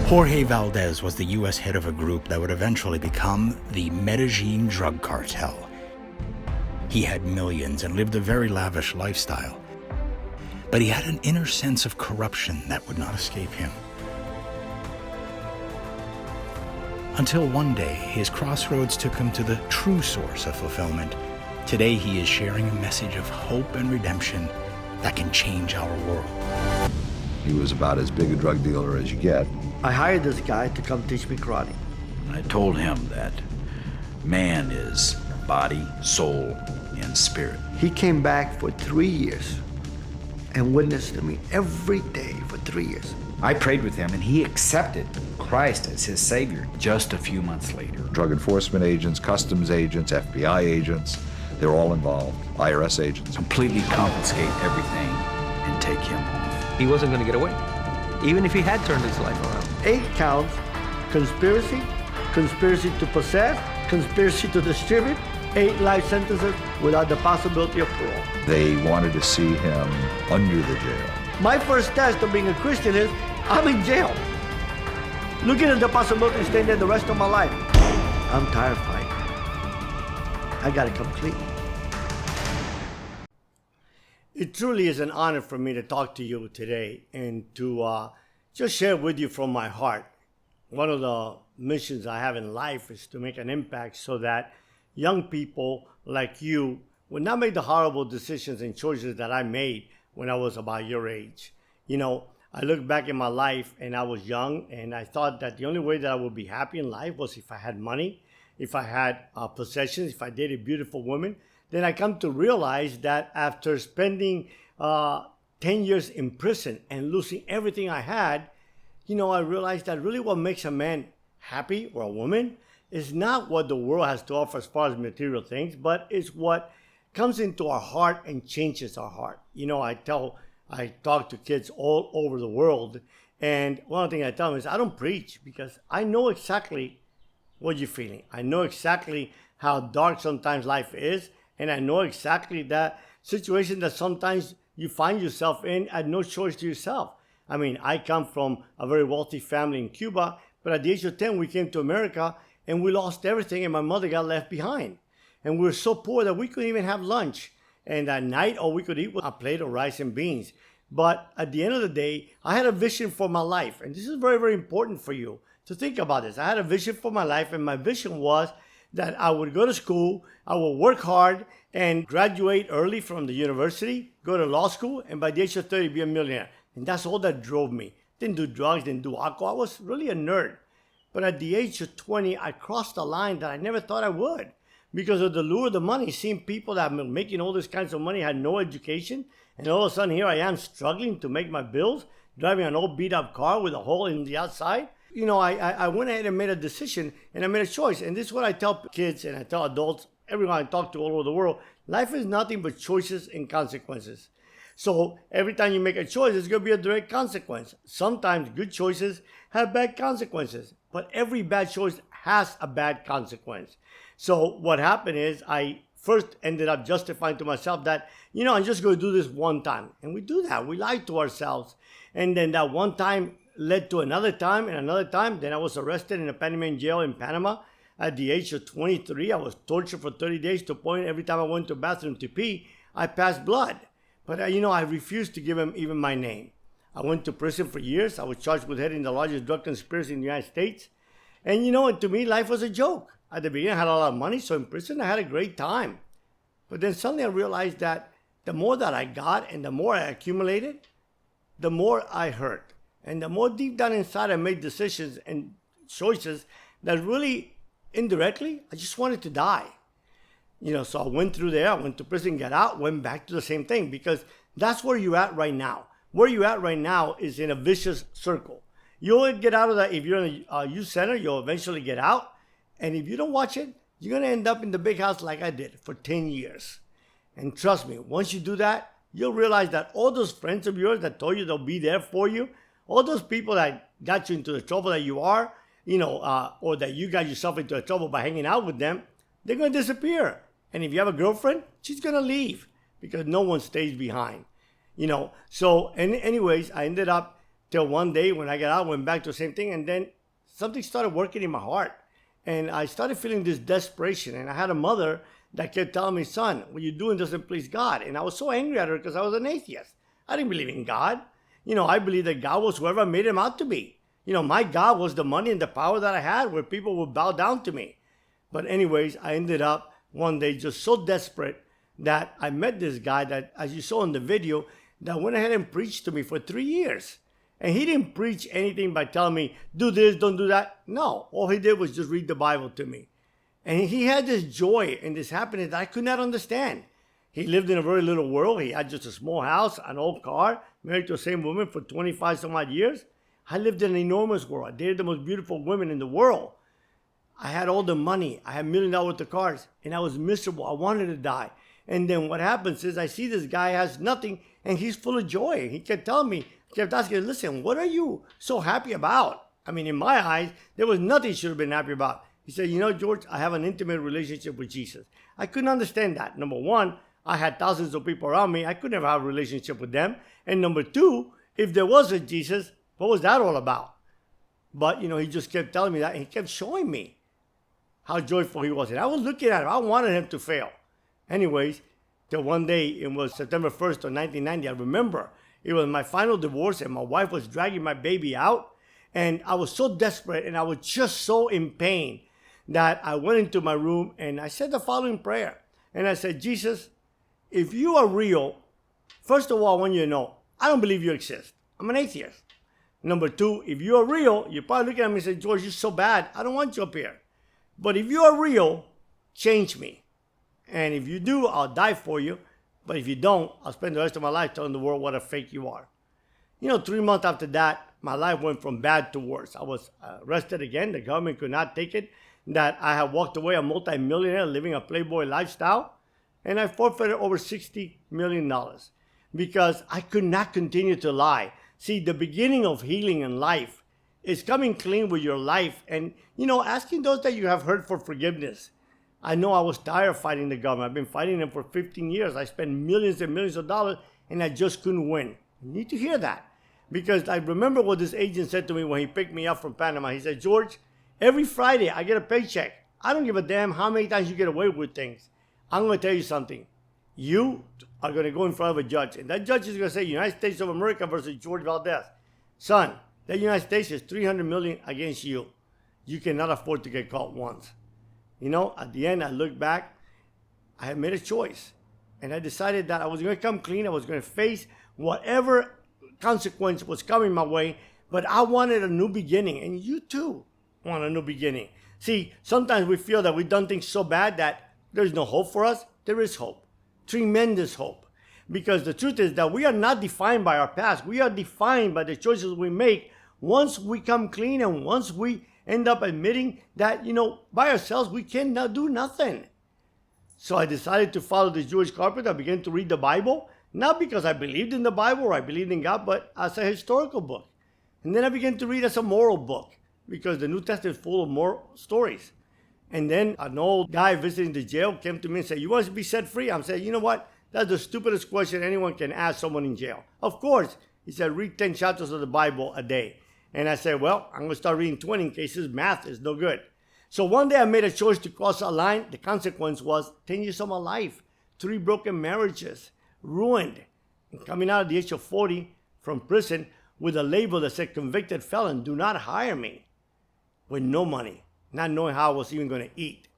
Jorge Valdes was the U.S. head of a group that would eventually become the Medellin Drug Cartel. He had millions and lived a very lavish lifestyle, but he had an inner sense of corruption that would not escape him. Until one day, his crossroads took him to the true source of fulfillment. Today, he is sharing a message of hope and redemption that can change our world. He was about as big a drug dealer as you get. I hired this guy to come teach me karate. I told him that man is body, soul, and spirit. He came back for 3 years and witnessed to me every day for 3 years. I prayed with him and he accepted Christ as his Savior just a few months later. Drug enforcement agents, customs agents, FBI agents, they're all involved. IRS agents. Completely confiscate everything and take him off. He wasn't going to get away, even if he had turned his life around. 8 counts: conspiracy, conspiracy to possess, conspiracy to distribute, 8 life sentences without the possibility of parole. They wanted to see him under the jail. My first test of being a Christian is I'm in jail. Looking at the possibility of staying there the rest of my life. I'm tired of fighting. I gotta come clean. It truly is an honor for me to talk to you today and to just share with you from my heart. One of the missions I have in life is to make an impact so that young people like you would not make the horrible decisions and choices that I made when I was about your age. You know, I look back in my life and I was young and I thought that the only way that I would be happy in life was if I had money, if I had possessions, if I dated beautiful women. Then I come to realize that after spending 10 years in prison and losing everything I had, you know, I realized that really what makes a man happy or a woman is not what the world has to offer as far as material things, but it's what comes into our heart and changes our heart. You know, I talk to kids all over the world, and one of the things I tell them is I don't preach because I know exactly what you're feeling. I know exactly how dark sometimes life is, and I know exactly that situation that sometimes you find yourself in at no choice to yourself. I mean, I come from a very wealthy family in Cuba, but at the age of 10, we came to America and we lost everything and my mother got left behind. And we were so poor that we couldn't even have lunch. And at night, all we could eat was a plate of rice and beans. But at the end of the day, I had a vision for my life. And this is very, very important for you to think about this. I had a vision for my life, and my vision was that I would go to school, I would work hard, and graduate early from the university, go to law school, and by the age of 30, be a millionaire. And that's all that drove me. Didn't do drugs, didn't do alcohol. I was really a nerd. But at the age of 20, I crossed a line that I never thought I would. Because of the lure of the money, seeing people that were making all this kinds of money had no education. And all of a sudden, here I am struggling to make my bills, driving an old beat-up car with a hole in the outside. You know, I went ahead and made a decision, and I made a choice. And this is what I tell kids and I tell adults, everyone I talk to all over the world. Life is nothing but choices and consequences. So every time you make a choice, it's going to be a direct consequence. Sometimes good choices have bad consequences, but every bad choice has a bad consequence. So what happened is I first ended up justifying to myself that, you know, I'm just going to do this one time. And we do that. We lie to ourselves. And then that one time led to another time and another time. Then I was arrested in a Panamanian jail in Panama. At the age of 23, I was tortured for 30 days to the point every time I went to the bathroom to pee, I passed blood. But, you know, I refused to give him even my name. I went to prison for years. I was charged with heading the largest drug conspiracy in the United States. And, you know, to me, life was a joke. At the beginning, I had a lot of money, so in prison, I had a great time. But then suddenly I realized that the more that I got and the more I accumulated, the more I hurt. And the more deep down inside I made decisions and choices that really, indirectly, I just wanted to die. You know, so I went through there, I went to prison, got out, went back to the same thing, because that's where you're at right now. Where you're at right now is in a vicious circle. You'll get out of that. If you're in a youth center, you'll eventually get out. And if you don't watch it, you're going to end up in the big house like I did for 10 years. And trust me, once you do that, you'll realize that all those friends of yours that told you they'll be there for you, all those people that got you into the trouble that you are, you know, or that you got yourself into a trouble by hanging out with them, they're going to disappear. And if you have a girlfriend, she's going to leave because no one stays behind. You know, so anyways, I ended up Till one day when I got out, went back to the same thing, and then something started working in my heart. And I started feeling this desperation. And I had a mother that kept telling me, son, what you're doing doesn't please God. And I was so angry at her because I was an atheist. I didn't believe in God. I believed that God was whoever I made him out to be. My God was the money and the power that I had where people would bow down to me. But anyways, I ended up one day just so desperate that I met this guy that, as you saw in the video, that went ahead and preached to me for 3 years. And he didn't preach anything by telling me, do this, don't do that. No, all he did was just read the Bible to me. And he had this joy and this happiness that I could not understand. He lived in a very little world. He had just a small house, an old car, married to the same woman for 25 some odd years. I lived in an enormous world. I dated the most beautiful women in the world. I had all the money. I had $1 million worth of cars. And I was miserable. I wanted to die. And then what happens is I see this guy has nothing and he's full of joy. He kept telling me, kept asking, listen, what are you so happy about? I mean, in my eyes, there was nothing he should have been happy about. He said, George, I have an intimate relationship with Jesus. I couldn't understand that. Number one, I had thousands of people around me. I could never have a relationship with them. And number two, if there was a Jesus, what was that all about? But, he just kept telling me that. And he kept showing me how joyful he was. And I was looking at him. I wanted him to fail. Anyways, till one day, it was September 1st of 1990. I remember it was my final divorce and my wife was dragging my baby out. And I was so desperate and I was just so in pain that I went into my room and I said the following prayer. And I said, Jesus, if you are real, first of all, I want you to know, I don't believe you exist. I'm an atheist. Number two, if you are real, you're probably looking at me and say, George, you're so bad. I don't want you up here. But if you are real, change me. And if you do, I'll die for you. But if you don't, I'll spend the rest of my life telling the world what a fake you are. 3 months after that, my life went from bad to worse. I was arrested again. The government could not take it that I had walked away a multimillionaire living a playboy lifestyle. And I forfeited over $60 million because I could not continue to lie. See, the beginning of healing in life is coming clean with your life and, asking those that you have hurt for forgiveness. I know I was tired of fighting the government. I've been fighting them for 15 years. I spent millions and millions of dollars and I just couldn't win. You need to hear that because I remember what this agent said to me when he picked me up from Panama. He said, George, every Friday I get a paycheck. I don't give a damn how many times you get away with things. I'm going to tell you something. You are going to go in front of a judge. And that judge is going to say, United States of America versus Jorge Valdes. Son, that United States is $300 million against you. You cannot afford to get caught once. At the end, I looked back. I had made a choice. And I decided that I was going to come clean. I was going to face whatever consequence was coming my way. But I wanted a new beginning. And you too want a new beginning. See, sometimes we feel that we've done things so bad that there's no hope for us. There is hope. Tremendous hope. Because the truth is that we are not defined by our past. We are defined by the choices we make once we come clean and once we end up admitting that, by ourselves, we cannot do nothing. So I decided to follow this Jewish carpenter. I began to read the Bible, not because I believed in the Bible or I believed in God, but as a historical book. And then I began to read as a moral book because the New Testament is full of moral stories. And then an old guy visiting the jail came to me and said, you want to be set free? I'm saying, you know what? That's the stupidest question anyone can ask someone in jail. Of course. He said, read 10 chapters of the Bible a day. And I said, well, I'm going to start reading 20 in case this math is no good. So one day I made a choice to cross a line. The consequence was 10 years of my life, 3 broken marriages, ruined. And coming out at the age of 40 from prison with a label that said convicted felon, do not hire me, with no money, not knowing how I was even going to eat.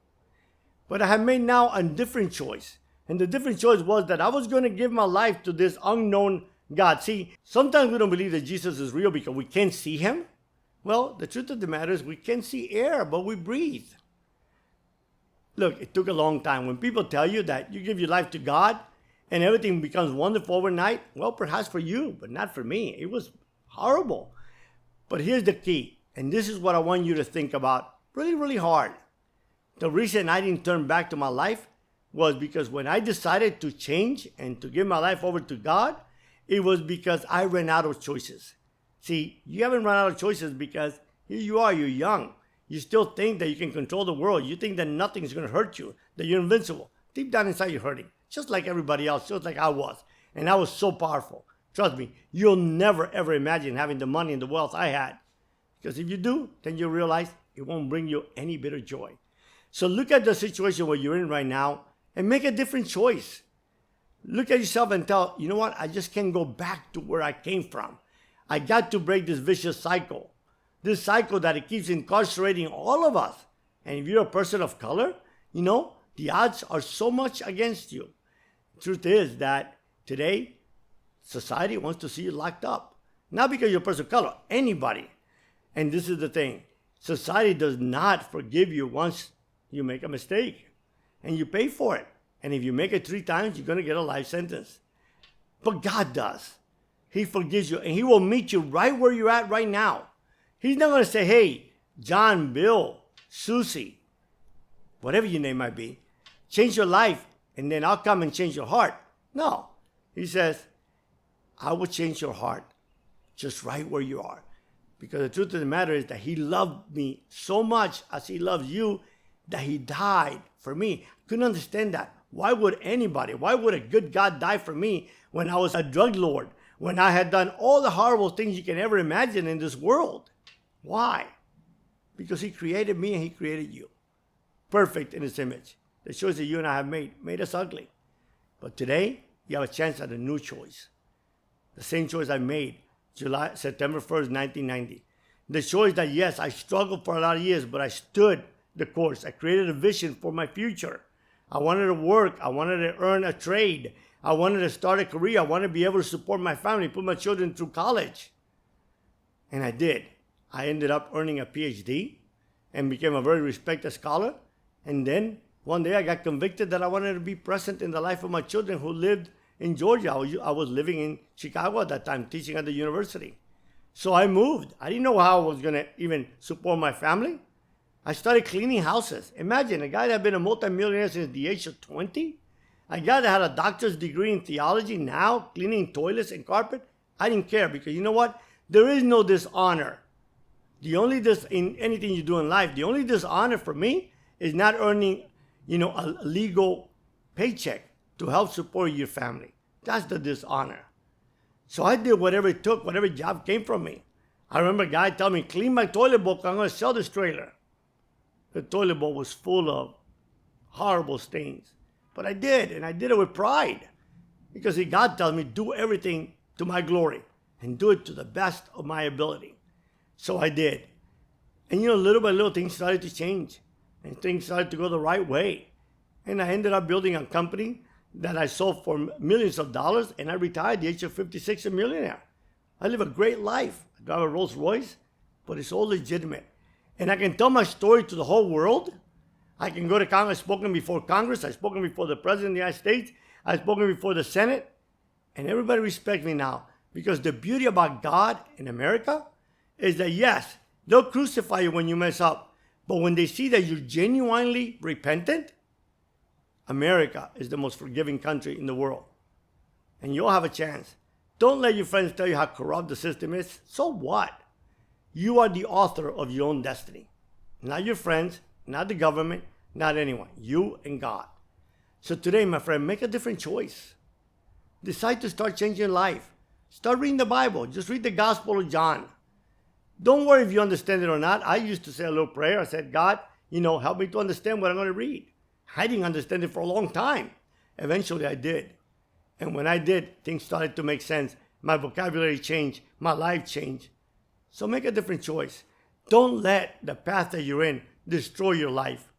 But I had made now a different choice. And the different choice was that I was going to give my life to this unknown God. See, sometimes we don't believe that Jesus is real because we can't see him. Well, the truth of the matter is we can't see air, but we breathe. Look, it took a long time. When people tell you that you give your life to God and everything becomes wonderful overnight, well, perhaps for you, but not for me. It was horrible. But here's the key, and this is what I want you to think about really, really hard. The reason I didn't turn back to my life was because when I decided to change and to give my life over to God, it was because I ran out of choices. See, you haven't run out of choices because here you are, you're young. You still think that you can control the world. You think that nothing's going to hurt you, that you're invincible. Deep down inside, you're hurting, just like everybody else, just like I was. And I was so powerful. Trust me, you'll never ever imagine having the money and the wealth I had. Because if you do, then you'll realize it won't bring you any bit of joy. So look at the situation where you're in right now and make a different choice. Look at yourself and tell, you know what? I just can't go back to where I came from. I got to break this vicious cycle. This cycle that it keeps incarcerating all of us. And if you're a person of color, you know, the odds are so much against you. The truth is that today, society wants to see you locked up. Not because you're a person of color, anybody. And this is the thing. Society does not forgive you once you make a mistake. And you pay for it. And if you make it 3 times, you're going to get a life sentence. But God does. He forgives you. And He will meet you right where you're at right now. He's not going to say, hey, John, Bill, Susie, whatever your name might be, change your life and then I'll come and change your heart. No. He says, I will change your heart just right where you are. Because the truth of the matter is that He loved me so much as He loves you that He died for me. Couldn't understand that. Why would a good God die for me when I was a drug lord, when I had done all the horrible things you can ever imagine in this world? Why? Because He created me and He created you. Perfect in His image. The choice that you and I have made us ugly. But today, you have a chance at a new choice. The same choice I made September 1st, 1990. The choice that, yes, I struggled for a lot of years, but I stood the course. I created a vision for my future. I wanted to work. I wanted to earn a trade. I wanted to start a career. I wanted to be able to support my family, put my children through college. And I did. I ended up earning a Ph.D. and became a very respected scholar. And then one day I got convicted that I wanted to be present in the life of my children who lived in Georgia. I was living in Chicago at that time, teaching at the university. So I moved. I didn't know how I was going to even support my family. I started cleaning houses. Imagine a guy that had been a multimillionaire since the age of 20. A guy that had a doctor's degree in theology, now cleaning toilets and carpet. I didn't care because you know what? There is no dishonor. In anything you do in life, the only dishonor for me is not earning, a legal paycheck to help support your family. That's the dishonor. So I did whatever it took, whatever job came from me. I remember a guy telling me, clean my toilet bowl, I'm going to sell this trailer. The toilet bowl was full of horrible stains. But I did, and I did it with pride. Because God tells me, do everything to my glory and do it to the best of my ability. So I did. And little by little, things started to change. And things started to go the right way. And I ended up building a company that I sold for millions of dollars, and I retired at the age of 56, a millionaire. I live a great life. I drive a Rolls Royce, but it's all legitimate. And I can tell my story to the whole world. I can go to Congress. I've spoken before Congress. I've spoken before the President of the United States. I've spoken before the Senate. And everybody respects me now. Because the beauty about God in America is that, yes, they'll crucify you when you mess up. But when they see that you're genuinely repentant, America is the most forgiving country in the world. And you'll have a chance. Don't let your friends tell you how corrupt the system is. So what? You are the author of your own destiny. Not your friends, not the government, not anyone. You and God. So today, my friend, make a different choice. Decide to start changing your life. Start reading the Bible. Just read the Gospel of John. Don't worry if you understand it or not. I used to say a little prayer. I said, God, help me to understand what I'm going to read. I didn't understand it for a long time. Eventually, I did. And when I did, things started to make sense. My vocabulary changed. My life changed. So make a different choice. Don't let the path that you're in destroy your life.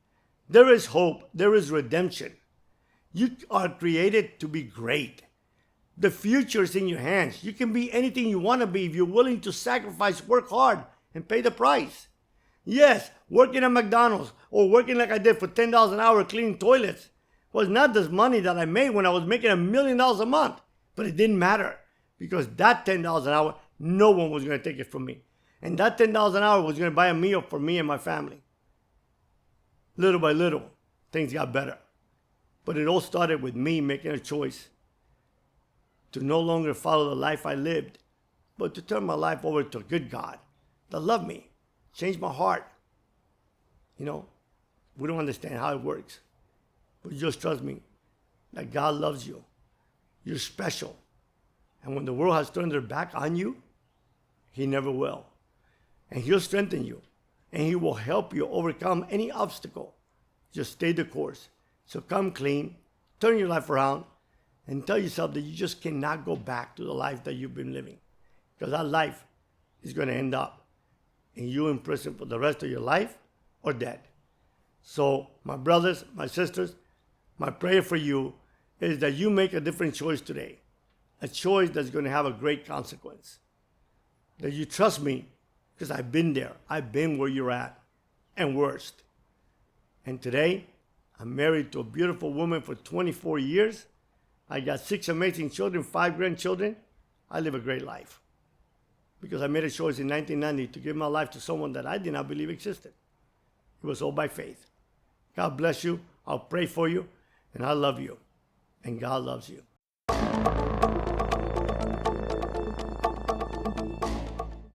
There is hope. There is redemption. You are created to be great. The future is in your hands. You can be anything you want to be if you're willing to sacrifice, work hard, and pay the price. Yes, working at McDonald's or working like I did for $10 an hour cleaning toilets was not this money that I made when I was making $1 million a month. But it didn't matter because that $10 an hour, no one was going to take it from me. And that $10 an hour was going to buy a meal for me and my family. Little by little, things got better. But it all started with me making a choice to no longer follow the life I lived, but to turn my life over to a good God that loved me, changed my heart. We don't understand how it works, but just trust me that God loves you. You're special. And when the world has turned their back on you, he never will. And he'll strengthen you. And he will help you overcome any obstacle. Just stay the course. So come clean, turn your life around, and tell yourself that you just cannot go back to the life that you've been living. Because that life is going to end up in you in prison for the rest of your life or dead. So my brothers, my sisters, my prayer for you is that you make a different choice today. A choice that's going to have a great consequence. That you trust me because I've been there. I've been where you're at and worst. And today, I'm married to a beautiful woman for 24 years. I got 6 amazing children, 5 grandchildren. I live a great life because I made a choice in 1990 to give my life to someone that I did not believe existed. It was all by faith. God bless you. I'll pray for you. And I love you. And God loves you.